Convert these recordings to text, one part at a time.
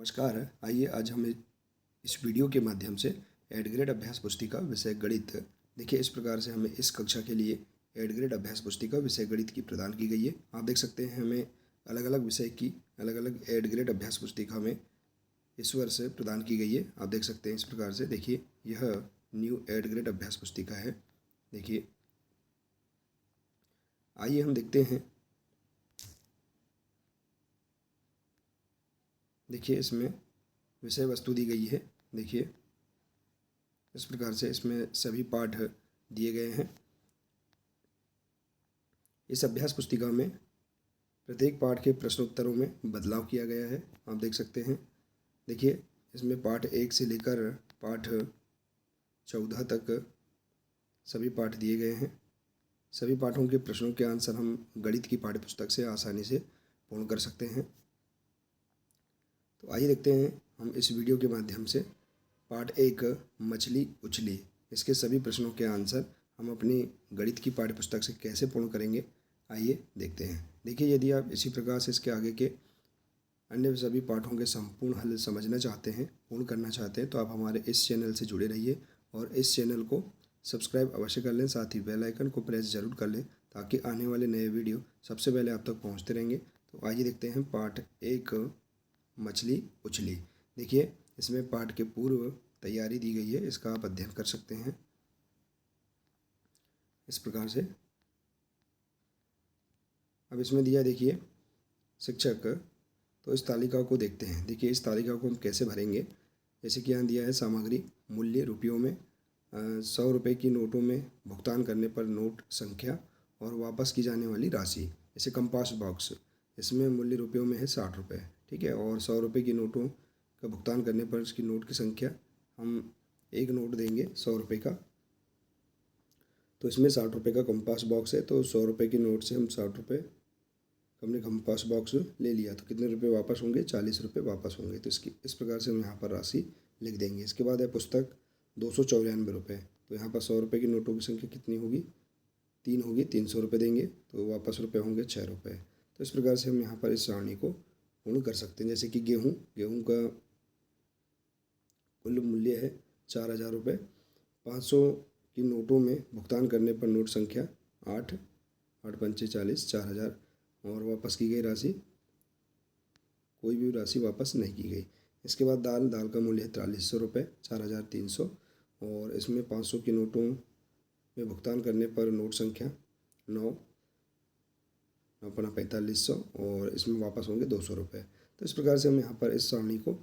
नमस्कार। आइए आज हम इस वीडियो के माध्यम से एड ग्रेड अभ्यास पुस्तिका विषय गणित। देखिए, इस प्रकार से हमें इस कक्षा के लिए एड ग्रेड अभ्यास पुस्तिका विषय गणित की प्रदान की गई है। आप देख सकते हैं हमें अलग अलग विषय की अलग अलग एड ग्रेड अभ्यास पुस्तिका हमें इस वर्ष प्रदान की गई है। आप देख सकते हैं इस प्रकार से। देखिए, यह न्यू एड ग्रेड अभ्यास पुस्तिका है। देखिए, आइए हम देखते हैं। देखिए, इसमें विषय वस्तु दी गई है। देखिए, इस प्रकार से इसमें सभी पाठ दिए गए हैं। इस अभ्यास पुस्तिका में प्रत्येक पाठ के प्रश्नोत्तरों में बदलाव किया गया है। आप देख सकते हैं। देखिए, इसमें पाठ 1 से लेकर पाठ 14 तक सभी पाठ दिए गए हैं। सभी पाठों के प्रश्नों के आंसर हम गणित की पाठ्यपुस्तक से आसानी से पूर्ण कर सकते हैं। तो आइए देखते हैं हम इस वीडियो के माध्यम से पाठ 1 मछली उछली, इसके सभी प्रश्नों के आंसर हम अपनी गणित की पाठ्यपुस्तक से कैसे पूर्ण करेंगे। आइए देखते हैं। देखिए, यदि आप इसी प्रकार से इसके आगे के अन्य सभी पाठों के संपूर्ण हल समझना चाहते हैं, पूर्ण करना चाहते हैं, तो आप हमारे इस चैनल से जुड़े रहिए और इस चैनल को सब्सक्राइब अवश्य कर लें। साथ ही बेल आइकन को प्रेस जरूर कर लें ताकि आने वाले नए वीडियो सबसे पहले आप तक पहुंचते रहेंगे। तो आइए देखते हैं पाठ 1 मछली उछली। देखिए, इसमें पाठ के पूर्व तैयारी दी गई है, इसका आप अध्ययन कर सकते हैं इस प्रकार से। अब इसमें दिया, देखिए शिक्षक, तो इस तालिका को देखते हैं। देखिए, इस तालिका को हम कैसे भरेंगे। जैसे कि यहाँ दिया है सामग्री मूल्य रुपयों में 100 रुपये की नोटों में भुगतान करने पर नोट संख्या और वापस की जाने वाली राशि। जैसे कंपास बॉक्स, इसमें मूल्य रुपयों में है 60 रुपये, ठीक है, और 100 रुपये की नोटों का भुगतान करने पर उसकी नोट की संख्या, हम एक नोट देंगे 100 रुपये का, तो इसमें 60 रुपये का कंपास बॉक्स है। तो 100 रुपये की नोट से हम 60 रुपये हमने कंपास बॉक्स ले लिया, तो कितने रुपए वापस होंगे, 40 रुपये वापस होंगे। तो इसकी इस प्रकार से हम यहाँ पर राशि लिख देंगे। इसके बाद है पुस्तक 294 रुपये, तो यहाँ पर 100 रुपये की नोटों की संख्या कितनी होगी, 3 होगी, 300 रुपये देंगे तो वापस रुपये होंगे 6 रुपये। तो इस प्रकार से हम यहाँ पर इस सारणी को पूर्ण कर सकते हैं। जैसे कि गेहूँ का कुल मूल्य है 4000 रुपये, 500 की नोटों में भुगतान करने पर नोट संख्या 8, 8 पंचे 40, 4000, और वापस की गई राशि, कोई भी राशि वापस नहीं की गई। इसके बाद दाल का मूल्य है 4300 रुपये, 4300, और इसमें 500 की नोटों में भुगतान करने पर नोट संख्या 9, 4500, और इसमें वापस होंगे 200 रुपये। तो इस प्रकार से हम यहाँ पर इस सारणी को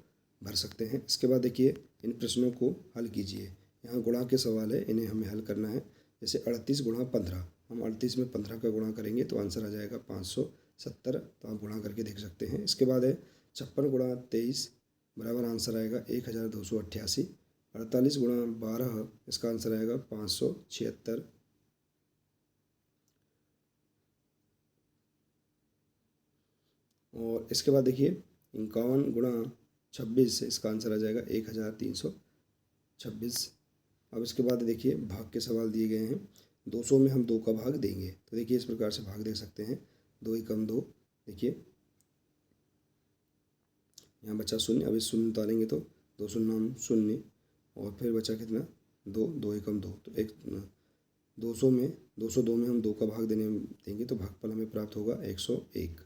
भर सकते हैं। इसके बाद देखिए, इन प्रश्नों को हल कीजिए। यहाँ गुणा के सवाल है, इन्हें हमें हल करना है। जैसे 38 गुणा 15, हम 38 में 15 का गुणा करेंगे तो आंसर आ जाएगा 570। तो आप गुणा करके देख सकते हैं। इसके बाद है 56 गुणा 23 बराबर आंसर आएगा 1288। 48 गुणा 12, इसका आंसर आएगा 576। और इसके बाद देखिए 51 गुणा 26, इसका आंसर आ जाएगा 1326। अब इसके बाद देखिए भाग के सवाल दिए गए हैं। 200 में हम 2 का भाग देंगे, तो देखिए इस प्रकार से भाग दे सकते हैं। 2 एकम 2, देखिए यहाँ बचा शून्य। अब इस शून्य उतारेंगे तो 2 शून्य शून्य, और फिर बचा कितना, 2, 2 एकम 2, तो 202 में हम 2 का भाग देंगे तो भागफल हमें प्राप्त होगा 101।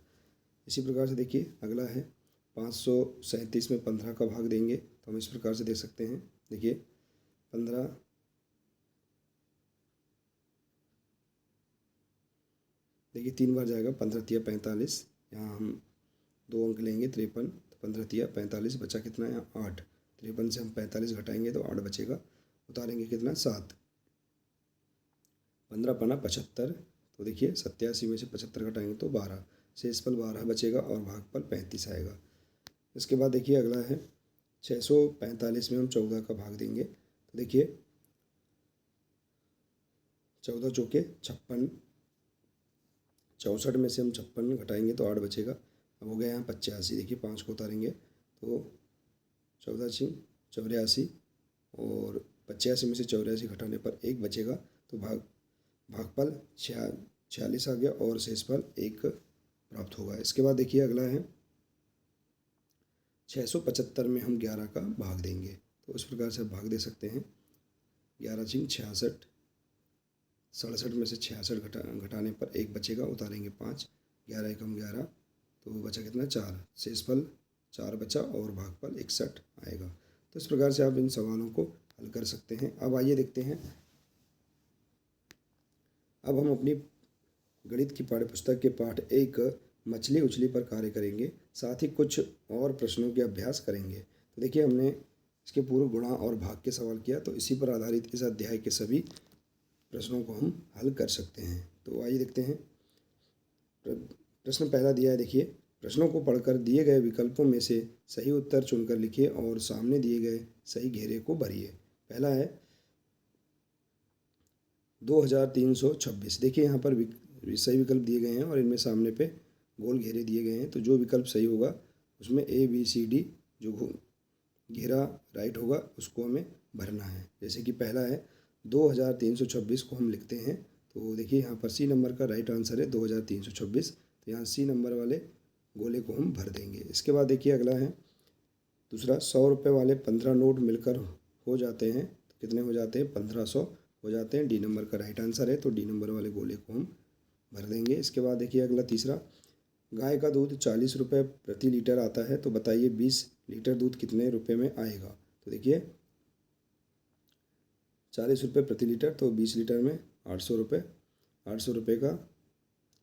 इसी प्रकार से देखिए अगला है 537 में 15 का भाग देंगे तो हम इस प्रकार से दे सकते हैं। देखिए 15, देखिए 3 बार जाएगा, 15 तिया 45, यहाँ हम 2 अंक लेंगे 53, तो 15 तिया 45, बचा कितना है 8। 53 से हम 45 घटाएंगे तो 8 बचेगा, उतारेंगे कितना 7। 15 पना 75, तो देखिए 87 में से 75 घटाएंगे तो 12, शेषफल 12 बचेगा और भागफल 35 आएगा। इसके बाद देखिए अगला है 645 में हम 14 का भाग देंगे, तो देखिए 14 चौके 56, 64 में से हम 56 घटाएंगे तो 8 बचेगा। अब हो गया यहाँ 85, देखिए 5 को उतारेंगे तो 14 छिंग 84, और 85 में से 84 घटाने पर 1 बचेगा, तो भागफल 46 आ गया और शेषफल 1 प्राप्त होगा। इसके बाद देखिए अगला है 675 में हम 11 का भाग देंगे। तो इस प्रकार से भाग दे सकते हैं। 11 छिंग 66, 67 में से 66 घटाने पर 1 बचेगा, उतारेंगे 5, 11 एकम 11, तो बचा कितना 4, शेषफल 4 बचा और भागफल 61 आएगा। तो इस प्रकार से आप इन सवालों को हल कर सकते हैं। अब आइए देखते हैं, अब हम अपनी गणित की पाठ्यपुस्तक के पाठ 1 मछली उछली पर कार्य करेंगे, साथ ही कुछ और प्रश्नों के अभ्यास करेंगे। तो देखिए, हमने इसके पूर्व गुणा और भाग के सवाल किया, तो इसी पर आधारित इस अध्याय के सभी प्रश्नों को हम हल कर सकते हैं। तो आइए देखते हैं। प्रश्न पहला दिया है, देखिए, प्रश्नों को पढ़कर दिए गए विकल्पों में से सही उत्तर चुनकर लिखिए और सामने दिए गए सही घेरे को भरिए। पहला है 2326। देखिए, यहाँ पर सही विकल्प दिए गए हैं और इनमें सामने पे गोल घेरे दिए गए हैं। तो जो विकल्प सही होगा उसमें ABCD जो घेरा राइट होगा उसको हमें भरना है। जैसे कि पहला है 2326 को हम लिखते हैं, तो देखिए यहाँ पर C नंबर का राइट आंसर है 2326। तो यहाँ C नंबर वाले गोले को हम भर देंगे। इसके बाद देखिए अगला है दूसरा, 100 रुपये वाले 15 नोट मिलकर हो जाते हैं, तो कितने हो जाते हैं, 1500 हो जाते हैं। D नंबर का राइट आंसर है, तो D नंबर वाले गोले को हम भर देंगे। इसके बाद देखिए अगला तीसरा, गाय का दूध 40 रुपये प्रति लीटर आता है, तो बताइए 20 लीटर दूध कितने रुपए में आएगा। तो देखिए 40 रुपये प्रति लीटर, तो 20 लीटर में 800 रुपये, 800 रुपये का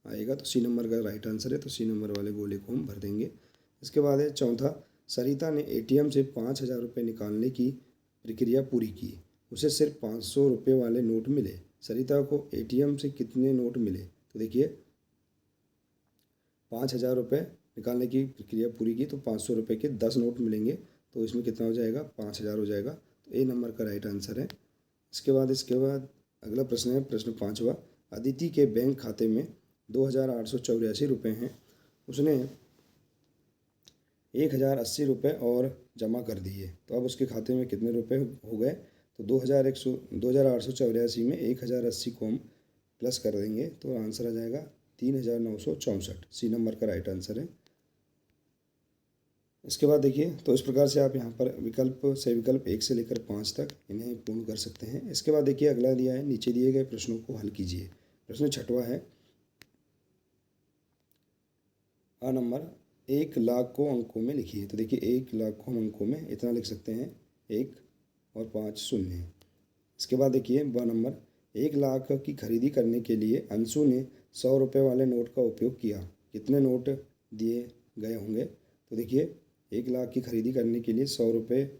आएगा। तो C नंबर का राइट आंसर है, तो C नंबर वाले गोले को हम भर देंगे। इसके बाद है चौथा, सरिता ने ATM से 5000 रुपये निकालने की प्रक्रिया पूरी की, उसे सिर्फ 500 रुपये वाले नोट मिले। सरिता को ATM से कितने नोट मिले। तो देखिए 5000 रुपये निकालने की प्रक्रिया पूरी की, तो 500 रुपये के 10 नोट मिलेंगे, तो इसमें कितना हो जाएगा, 5000 हो जाएगा। तो A नंबर का राइट आंसर है। इसके बाद अगला प्रश्न है, प्रश्न 5वां, अदिति के बैंक खाते में 2884 रुपये हैं, उसने 1080 रुपये और जमा कर दिए, तो अब उसके खाते में कितने रुपए हो गए। तो 2884 में 1080 को हम प्लस कर देंगे, तो आंसर आ जाएगा 3964। C नंबर का राइट आंसर है। इसके बाद देखिए, तो इस प्रकार से आप यहाँ पर सही विकल्प 1 से लेकर 5 तक इन्हें पूर्ण कर सकते हैं। इसके बाद देखिए अगला दिया है, नीचे दिए गए प्रश्नों को हल कीजिए। प्रश्न 6वां है, A नंबर 1 लाख को अंकों में लिखिए। तो देखिए 1 लाख को हम अंकों में इतना लिख सकते हैं, 1 और 5 शून्य। इसके बाद देखिए B नंबर, 1 लाख की खरीदी करने के लिए अंशु ने 100 रुपये वाले नोट का उपयोग किया, कितने नोट दिए गए होंगे। तो देखिए 1 लाख की खरीदी करने के लिए 100 रुपये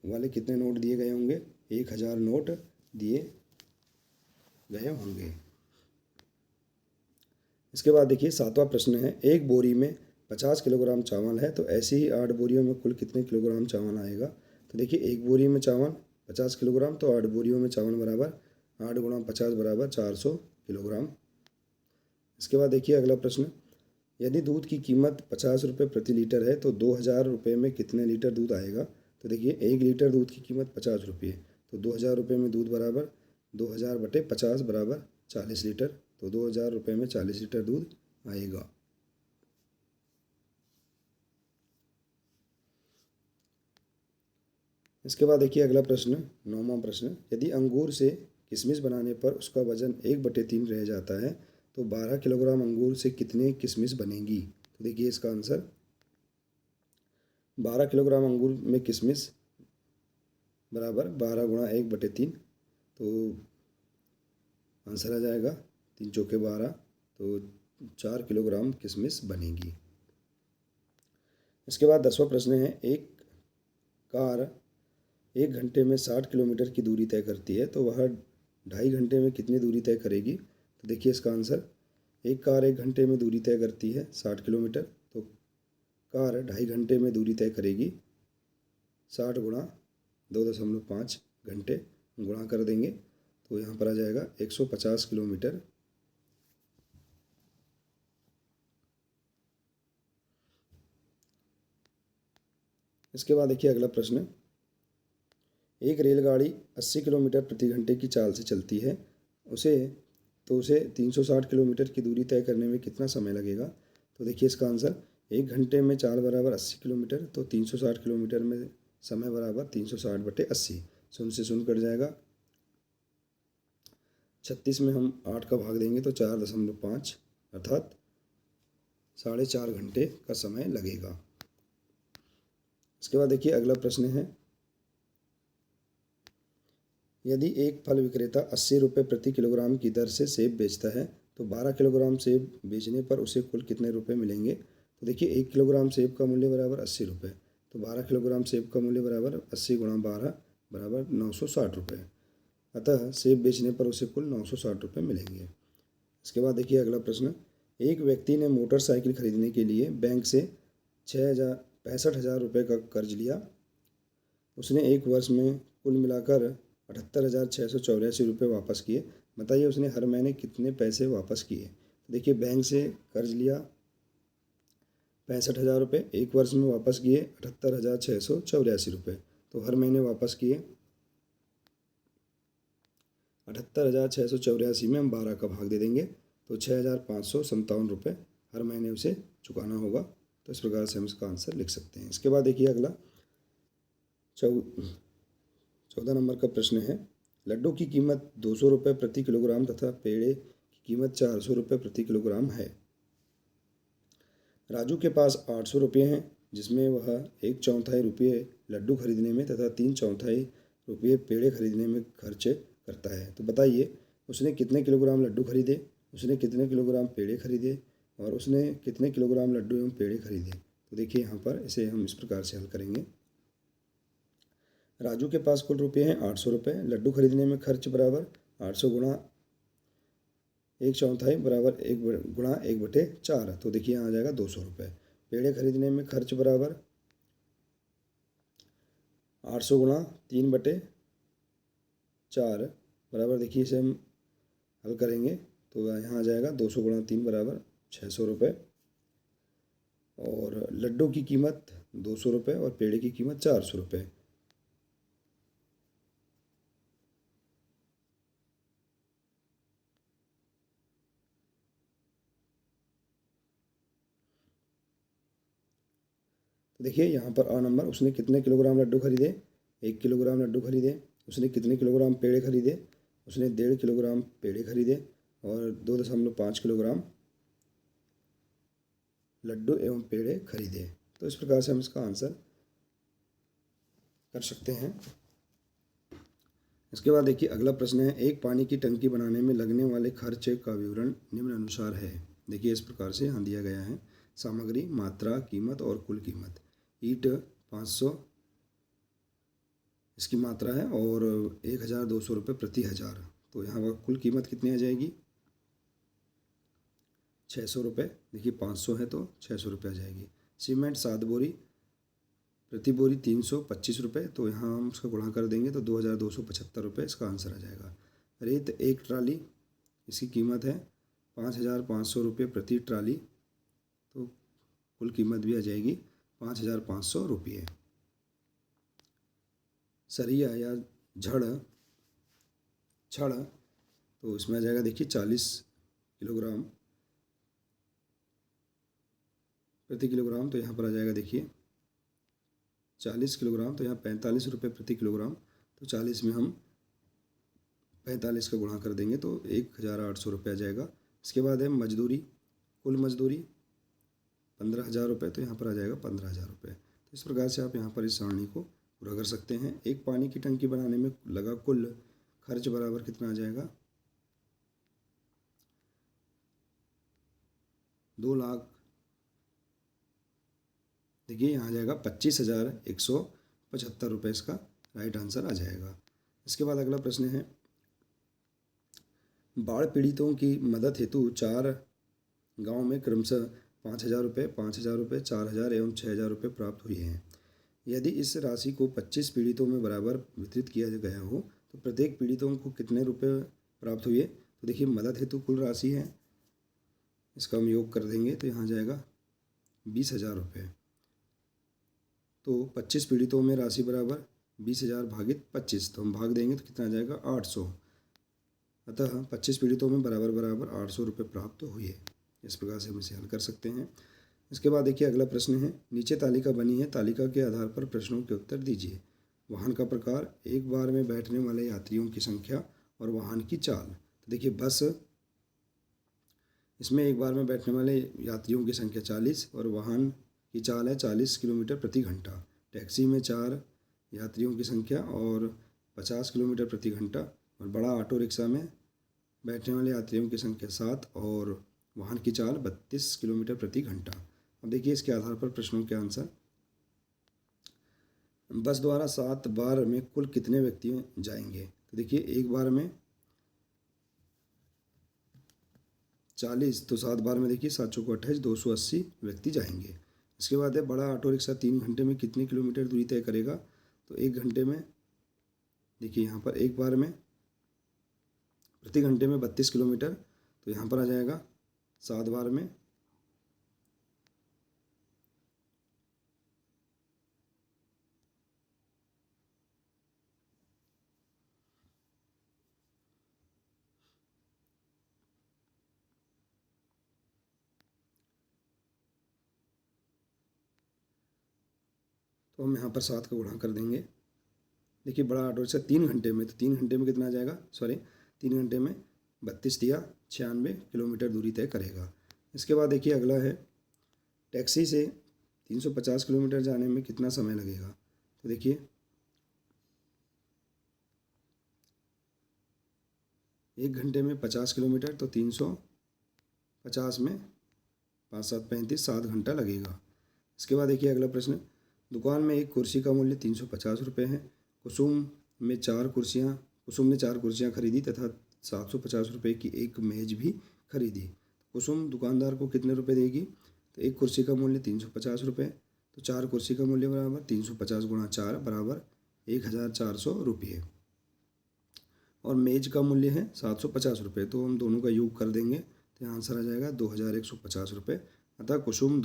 वाले कितने नोट दिए गए होंगे, 1000 नोट दिए गए होंगे। इसके बाद देखिए 7वां प्रश्न है, एक बोरी में 50 किलोग्राम चावल है, तो ऐसे ही 8 बोरियों में कुल कितने किलोग्राम चावल आएगा। तो देखिए एक बोरी में चावल 50 किलोग्राम, तो 8 बोरियों में चावल बराबर 8 गुणा 50 बराबर 400 किलोग्राम। इसके बाद देखिए अगला प्रश्न, यदि दूध की कीमत 50 रुपये प्रति लीटर है, तो 2000 रुपये में कितने लीटर दूध आएगा। तो देखिए 1 लीटर दूध की कीमत 50 रुपये, तो 2000 रुपये में दूध बराबर 2000 बटे 50 बराबर 40 लीटर, तो 2000 रुपये में 40 लीटर दूध आएगा। इसके बाद देखिए अगला प्रश्न 9वां प्रश्न, यदि अंगूर से किशमिश बनाने पर उसका वजन 1/3 रह जाता है, तो 12 किलोग्राम अंगूर से कितने किशमिश बनेगी। तो देखिए इसका आंसर 12 किलोग्राम अंगूर में किशमिश बराबर 12 गुणा 1/3, तो आंसर आ जाएगा 3 चौके 12, तो 4 किलोग्राम किशमिश बनेगी। इसके बाद 10वां प्रश्न है, एक कार 1 घंटे में 60 किलोमीटर की दूरी तय करती है, तो वह 2.5 घंटे में कितनी दूरी तय करेगी। तो देखिए इसका आंसर, एक कार 1 घंटे में दूरी तय करती है 60 किलोमीटर, तो कार 2.5 घंटे में दूरी तय करेगी 60 गुणा 2.5 घंटे गुणा कर देंगे, तो यहाँ पर आ जाएगा 150 किलोमीटर। इसके बाद देखिए अगला प्रश्न, एक रेलगाड़ी 80 किलोमीटर प्रति घंटे की चाल से चलती है, उसे 360 किलोमीटर की दूरी तय करने में कितना समय लगेगा। तो देखिए इसका आंसर, 1 घंटे में चाल बराबर 80 किलोमीटर, तो 360 किलोमीटर में समय बराबर 360/80। शून्य से शून्य कट जाएगा। 36 में हम 8 का भाग देंगे तो 4.5 अर्थात 4.5 घंटे का समय लगेगा। इसके बाद देखिए अगला प्रश्न है, यदि एक फल विक्रेता 80 रुपये प्रति किलोग्राम की दर से सेब बेचता है तो 12 किलोग्राम सेब बेचने पर उसे कुल कितने रुपए मिलेंगे। तो देखिए 1 किलोग्राम सेब का मूल्य बराबर 80 रुपये, तो 12 किलोग्राम सेब का मूल्य बराबर 80 गुणा 12 बराबर 960 रुपये। अतः सेब बेचने पर उसे कुल 960 रुपये मिलेंगे। इसके बाद देखिए अगला प्रश्न, एक व्यक्ति ने मोटरसाइकिल खरीदने के लिए बैंक से 65,000 रुपये का कर्ज लिया। उसने एक वर्ष में कुल मिलाकर 78,684 रुपये वापस किए। बताइए उसने हर महीने कितने पैसे वापस किए। तो देखिए बैंक से कर्ज लिया 65,000 रुपये, एक वर्ष में वापस किए 78,684 रुपये, तो हर महीने वापस किए 78,684 में हम 12 का भाग दे देंगे तो 6,557 रुपये हर महीने उसे चुकाना होगा। तो इस प्रकार से हम इसका आंसर लिख सकते हैं। इसके बाद देखिए अगला 14 नंबर का प्रश्न है, लड्डू की कीमत 200 रुपये प्रति किलोग्राम तथा पेड़े की कीमत 400 रुपये प्रति किलोग्राम है। राजू के पास 800 रुपये हैं, जिसमें वह 1/4 रुपये लड्डू खरीदने में तथा 3/4 रुपये पेड़े खरीदने में खर्च करता है। तो बताइए उसने कितने किलोग्राम लड्डू खरीदे, उसने कितने किलोग्राम पेड़े खरीदे और उसने कितने किलोग्राम लड्डू एवं पेड़े खरीदे। तो देखिए यहाँ पर इसे हम इस प्रकार से हल करेंगे। राजू के पास कुल रुपये हैं 800 रुपये, लड्डू खरीदने में खर्च बराबर 800 गुणा 1/4 बराबर 1 गुणा 1/4, तो देखिए यहाँ आ जाएगा 200 रुपये। पेड़े खरीदने में खर्च बराबर 800 गुणा 3/4 बराबर, देखिए इसे हम हल करेंगे तो यहाँ आ जाएगा 200 गुणा 3 बराबर 600 रुपये। और लड्डू की कीमत 200 रुपये और पेड़े की कीमत 400 रुपये। तो देखिए यहाँ पर आ नंबर, उसने कितने किलोग्राम लड्डू खरीदे, 1 किलोग्राम लड्डू खरीदे। उसने कितने किलोग्राम पेड़े खरीदे, उसने 1.5 किलोग्राम पेड़े खरीदे और 2.5 किलोग्राम लड्डू एवं पेड़े खरीदे। तो इस प्रकार से हम इसका आंसर कर सकते हैं। इसके बाद देखिए अगला प्रश्न है, एक पानी की टंकी बनाने में लगने वाले खर्च का विवरण निम्न अनुसार है। देखिए इस प्रकार से यहाँ दिया गया है, सामग्री, मात्रा, कीमत और कुल कीमत। ईंट 500 इसकी मात्रा है और 1,200 रुपये प्रति हज़ार, तो यहाँ पर कुल कीमत कितनी आ जाएगी 600 रुपये। देखिए 500 है तो 600 रुपये आ जाएगी। सीमेंट 7 बोरी, प्रति बोरी 325 रुपये, तो यहाँ हम उसका गुणा कर देंगे तो 2,275 रुपये इसका आंसर आ जाएगा। रेत 1 ट्राली, इसकी कीमत है 5,500 रुपये प्रति ट्राली, तो कुल कीमत भी आ जाएगी 5,500 रुपये। सरिया या छड़ तो इसमें आ जाएगा देखिए 40 किलोग्राम प्रति किलोग्राम, तो यहाँ पर आ जाएगा देखिए 40 किलोग्राम, तो यहाँ 45 रुपये प्रति किलोग्राम, तो 40 में हम 45 का गुणा कर देंगे तो 1,800 रुपये आ जाएगा। इसके बाद है मजदूरी, कुल मजदूरी 15,000 रुपये, तो यहाँ पर आ जाएगा 15,000 रुपये। तो इस प्रकार से आप यहाँ पर इस सारणी को पूरा कर सकते हैं। एक पानी की टंकी बनाने में लगा कुल खर्च बराबर कितना आ जाएगा 2 लाख, देखिए यहाँ आ जाएगा 25,175 रुपये इसका राइट आंसर आ जाएगा। इसके बाद अगला प्रश्न है, बाढ़ पीड़ितों की मदद हेतु 4 गाँव में क्रमशः 5,000 रुपये, 5,000 रुपये, 4,000 एवं 6,000 रुपये प्राप्त हुए हैं। यदि इस राशि को 25 पीड़ितों में बराबर वितरित किया गया हो तो प्रत्येक पीड़ितों को कितने रुपये प्राप्त हुए। तो देखिए मदद हेतु कुल राशि है, इसका हम योग कर देंगे तो यहाँ जाएगा 20,000 रुपये। तो 25 पीड़ितों में राशि बराबर 20,000 भागित 25, तो हम भाग देंगे तो कितना आ जाएगा 800। अतः 25 पीड़ितों में बराबर 800 रुपये प्राप्त हुए। इस प्रकार से हम इसे हल कर सकते हैं। इसके बाद देखिए अगला प्रश्न है, नीचे तालिका बनी है, तालिका के आधार पर प्रश्नों के उत्तर दीजिए। वाहन का प्रकार, एक बार में बैठने वाले यात्रियों की संख्या और वाहन की चाल। तो देखिए बस, इसमें एक बार में बैठने वाले यात्रियों की संख्या 40 और वाहन की चाल है 40 किलोमीटर प्रति घंटा। टैक्सी में 4 यात्रियों की संख्या और 50 किलोमीटर प्रति घंटा। और बड़ा ऑटो रिक्शा में बैठने वाले यात्रियों की संख्या 7 और वाहन की चाल 32 किलोमीटर प्रति घंटा। अब देखिए इसके आधार पर प्रश्नों के आंसर। बस द्वारा 7 बार में कुल कितने व्यक्ति जाएंगे? तो देखिए एक बार में 40, तो 7 बार में देखिए 7 चौको 28, 280 व्यक्ति जाएंगे। इसके बाद है, बड़ा ऑटो रिक्शा 3 घंटे में कितने किलोमीटर दूरी तय करेगा? तो 1 घंटे में देखिए यहाँ पर एक बार में प्रति घंटे में 32 किलोमीटर, तो यहाँ पर आ जाएगा 7 बार में 7 का गुणा कर देंगे। देखिए बड़ा ऑटो रिक्शा 3 घंटे में, तो 3 घंटे में कितना आ जाएगा? 3 घंटे में 32 दिया 96 किलोमीटर दूरी तय करेगा। इसके बाद देखिए अगला है, टैक्सी से 350 किलोमीटर जाने में कितना समय लगेगा? तो देखिए 1 घंटे में 50 किलोमीटर, तो 350 में 5 7 35, 7 घंटा लगेगा। इसके बाद देखिए अगला प्रश्न, दुकान में एक कुर्सी का मूल्य 350 रुपये है। कुसुम ने 4 कुर्सियाँ खरीदी तथा 750 रुपये की एक मेज भी खरीदी। कुसुम दुकानदार को कितने रुपए देगी? तो एक कुर्सी का मूल्य 350 रुपये, तो 4 कुर्सी का मूल्य बराबर 350 गुणा 4 बराबर 1400 रुपये, और मेज का मूल्य है 750 रुपये। तो हम दोनों का योग कर देंगे तो आंसर आ जाएगा 2150 रुपये। अतः कुसुम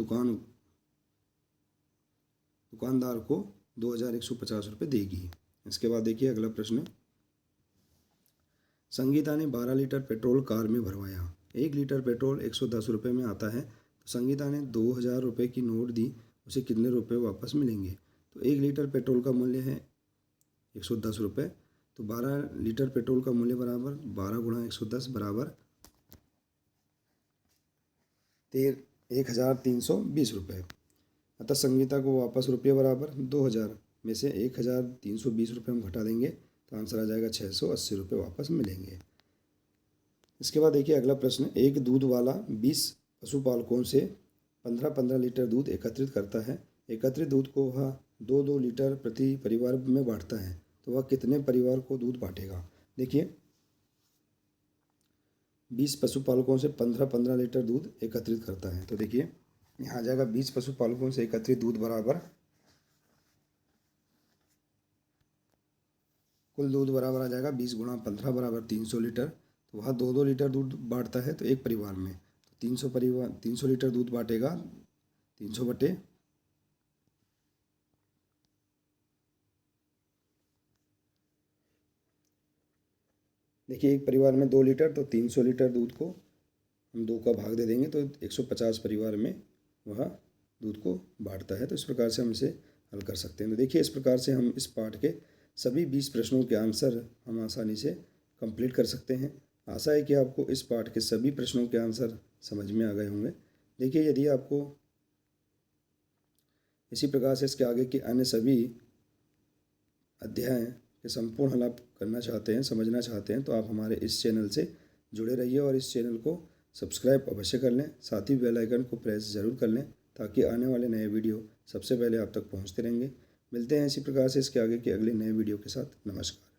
दुकानदार को 2150 रुपये देगी। इसके बाद देखिए अगला प्रश्न, संगीता ने 12 लीटर पेट्रोल कार में भरवाया। 1 लीटर पेट्रोल 110 रुपये में आता है, तो संगीता ने 2000 रुपये की नोट दी, उसे कितने रुपये वापस मिलेंगे? तो 1 लीटर पेट्रोल का मूल्य है 110 रुपये, तो 12 लीटर पेट्रोल का मूल्य बराबर 12 गुणा 110 बराबर 1320 रुपये। अतः संगीता को वापस रुपये बराबर 2000 में से 1320 रुपये हम घटा देंगे तो आंसर आ जाएगा 680 रुपये वापस मिलेंगे। इसके बाद देखिए अगला प्रश्न, एक दूध वाला 20 पशुपालकों से 15-15 लीटर दूध एकत्रित करता है। एकत्रित दूध को वह 2-2 लीटर प्रति परिवार में बांटता है, तो वह कितने परिवार को दूध बांटेगा? देखिए 20 पशुपालकों से 15-15 लीटर दूध एकत्रित करता है, तो देखिए यहाँ आ जाएगा 20 पशुपालकों से एकत्रित दूध बराबर, कुल दूध बराबर आ जाएगा 20 गुणा 15 बराबर 300 लीटर। तो वह 2-2 लीटर दूध बांटता है तो एक परिवार में, तो 300 लीटर दूध बांटेगा 300 बटे देखिए एक परिवार में 2 लीटर, तो 300 लीटर दूध को हम 2 का भाग दे देंगे तो 150 परिवार में वह दूध को बांटता है। तो इस प्रकार से हम इसे हल कर सकते हैं। तो देखिए इस प्रकार से हम इस पाठ के सभी 20 प्रश्नों के आंसर हम आसानी से कंप्लीट कर सकते हैं। आशा है कि आपको इस पाठ के सभी प्रश्नों के आंसर समझ में आ गए होंगे। देखिए यदि आपको इसी प्रकार से इसके आगे के अन्य सभी अध्याय के संपूर्ण हल आप करना चाहते हैं, समझना चाहते हैं, तो आप हमारे इस चैनल से जुड़े रहिए और इस चैनल को सब्सक्राइब अवश्य कर लें। साथ ही बेल आइकन को प्रेस ज़रूर कर लें ताकि आने वाले नए वीडियो सबसे पहले आप तक पहुंचते रहेंगे। मिलते हैं इसी प्रकार से इसके आगे के अगले नए वीडियो के साथ। नमस्कार।